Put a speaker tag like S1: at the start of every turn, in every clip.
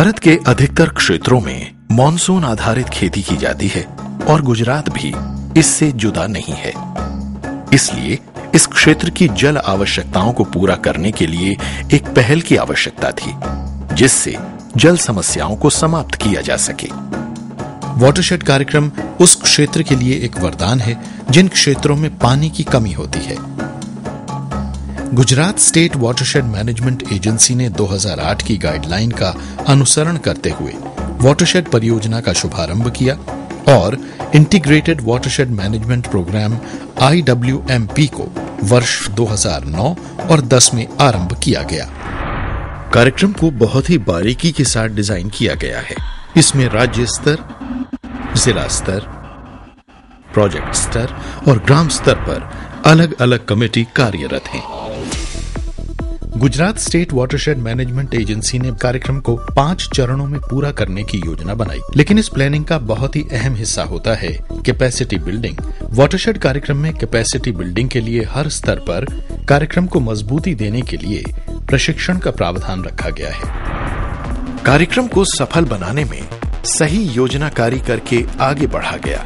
S1: भारत के अधिकतर क्षेत्रों में मॉनसून आधारित खेती की जाती है और गुजरात भी इससे जुदा नहीं है। इसलिए इस क्षेत्र की जल आवश्यकताओं को पूरा करने के लिए एक पहल की आवश्यकता थी, जिससे जल समस्याओं को समाप्त किया जा सके।
S2: वाटरशेड कार्यक्रम उस क्षेत्र के लिए एक वरदान है जिन क्षेत्रों में पानी की कमी होती है। Gujarat state watershed management agency ने 2008 की गाइडलाइन का अनुसरण करते हुए वाटरशेड परियोजना का शुभारंभ किया और integrated watershed management programme IWMP को वर्ष 2009 और 10 में आरंभ किया गया।
S1: कार्यक्रम को बहुत ही बारीकी के साथ डिजाइन किया गया है। इसमें राज्य स्तर, जिला स्तर, प्रोजेक्ट स्तर और ग्राम स्तर पर अलग अलग कमेटी कार्यरत हैं।
S2: Gujarat state watershed management agency ने कार्यक्रम को 5 चरणों में पूरा करने की योजना बनाई, लेकिन इस प्लानिंग का बहुत ही अहम हिस्सा होता है कैपेसिटी बिल्डिंग। वाटरशेड कार्यक्रम में कैपेसिटी बिल्डिंग के लिए हर स्तर पर कार्यक्रम को मजबूती देने के लिए प्रशिक्षण का प्रावधान रखा गया है।
S1: कार्यक्रम को सफल बनाने में सही योजनाकारी करके आगे बढ़ा गया,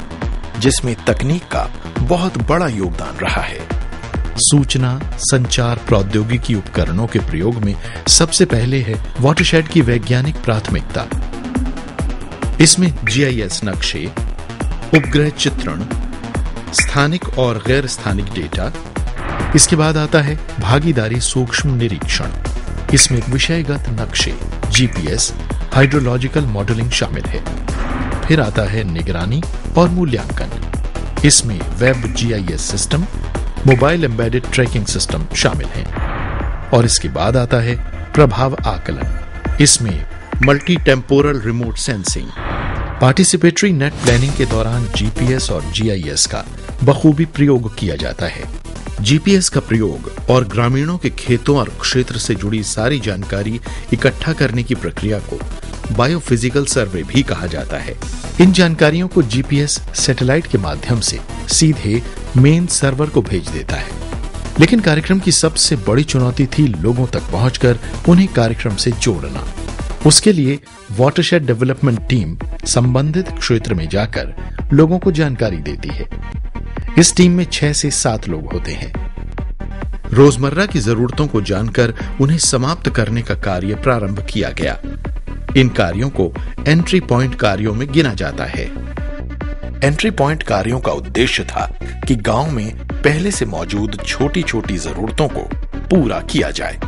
S1: जिसमें तकनीक का बहुत बड़ा योगदान रहा है।
S2: सूचना संचार प्रौद्योगिकी उपकरणों के प्रयोग में सबसे पहले है वाटरशेड की वैज्ञानिक प्राथमिकता। इसमें GIS नक्शे, उपग्रह चित्रण, स्थानिक और गैर स्थानिक डेटा। इसके बाद आता है भागीदारी सूक्ष्म निरीक्षण। इसमें विषयगत नक्शे, GPS, हाइड्रोलॉजिकल मॉडलिंग शामिल है। फिर आता है निगरानी और मूल्यांकन। इसमें web GIS system, mobile embedded tracking system शामिल हैं। और इसके बाद आता है प्रभाव आकलन। इसमें multi temporal remote sensing. Participatory net planning के दौरान GPS और GIS का बखूबी प्रयोग किया जाता है। GPS का प्रयोग और ग्रामीणों के खेतों और क्षेत्र से जुड़ी सारी जानकारी इकट्ठा करने की प्रक्रिया को बायोफिजिकल सर्वे भी कहा जाता है। इन जानकारियों को GPS सैटेलाइट के माध्यम से सीधे मेन सर्वर को भेज देता है। लेकिन कार्यक्रम की सबसे बड़ी चुनौती थी लोगों तक पहुंचकर उन्हें कार्यक्रम से जोड़ना। उसके लिए वाटरशेड डेवलपमेंट टीम संबंधित क्षेत्र में जाकर लोगों को जानकारी देती है। इस टीम में 6 से 7 लोग होते हैं। रोजमर्रा की जरूरतों को जानकर उन्हें समाप्त करने का कार्य प्रारंभ किया गया। इन कार्यों को एंट्री पॉइंट कार्यों में गिना जाता है।
S1: एंट्री पॉइंट कार्यों का उद्देश्य था कि गांव में पहले से मौजूद छोटी छोटी जरूरतों को पूरा किया जाए।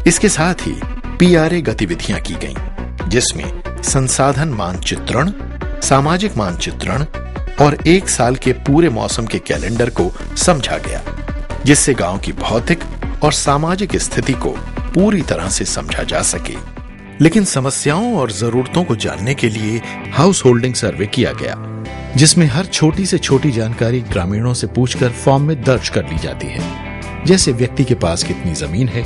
S1: इसके साथ ही PRA गतिविधियां की गईं, जिसमें संसाधन मानचित्रण, सामाजिक मानचित्रण और 1 साल के पूरे मौसम के कैलेंडर को समझा गया, जिससे गांव की भौतिक और सामाजिक स्थिति को पूरी तरह से समझा जा सके। लेकिन समस्याओं और जरूरतों को जानने के लिए हाउस होल्डिंग सर्वे किया गया,
S2: जिसमें हर छोटी से छोटी जानकारी ग्रामीणों से पूछकर फॉर्म में दर्ज कर ली जाती है, जैसे व्यक्ति के पास कितनी जमीन है,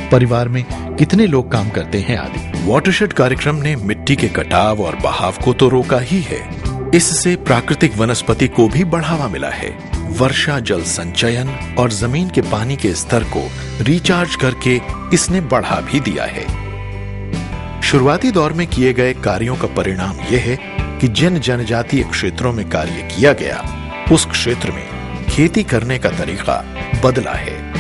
S2: परिवार में कितने लोग काम करते हैं आदि।
S1: वाटरशेड कार्यक्रम ने मिट्टी के कटाव और बहाव को तो रोका ही है, इससे प्राकृतिक वनस्पति को भी बढ़ावा मिला है। वर्षा जल संचयन और जमीन के पानी के स्तर को रिचार्ज करके इसने बढ़ा भी दिया है। शुरुआती दौर में किए गए कार्यों का परिणाम यह है कि जिन जनजातीय क्षेत्रों में कार्य किया गया, उस क्षेत्र में खेती करने का तरीका बदला है।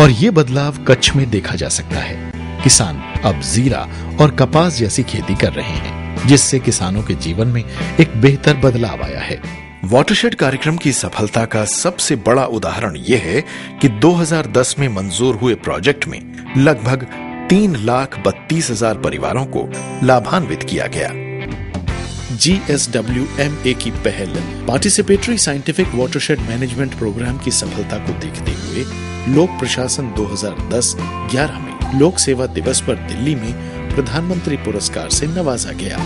S2: और ये बदलाव कच्छ में देखा जा सकता है। किसान अब जीरा और कपास जैसी खेती कर रहे हैं, जिससे किसानों के जीवन में एक बेहतर बदलाव आया है।
S1: वाटरशेड कार्यक्रम की सफलता का सबसे बड़ा उदाहरण यह है कि 2010 में मंजूर हुए प्रोजेक्ट में लगभग 3,32,000 परिवारों को लाभान्वित किया गया।
S2: GSWMA की पहल participatory scientific watershed management programme की सफलता को देखते हुए लोक प्रशासन 2010-11 में लोक सेवा दिवस पर दिल्ली में प्रधानमंत्री पुरस्कार से नवाजा गया।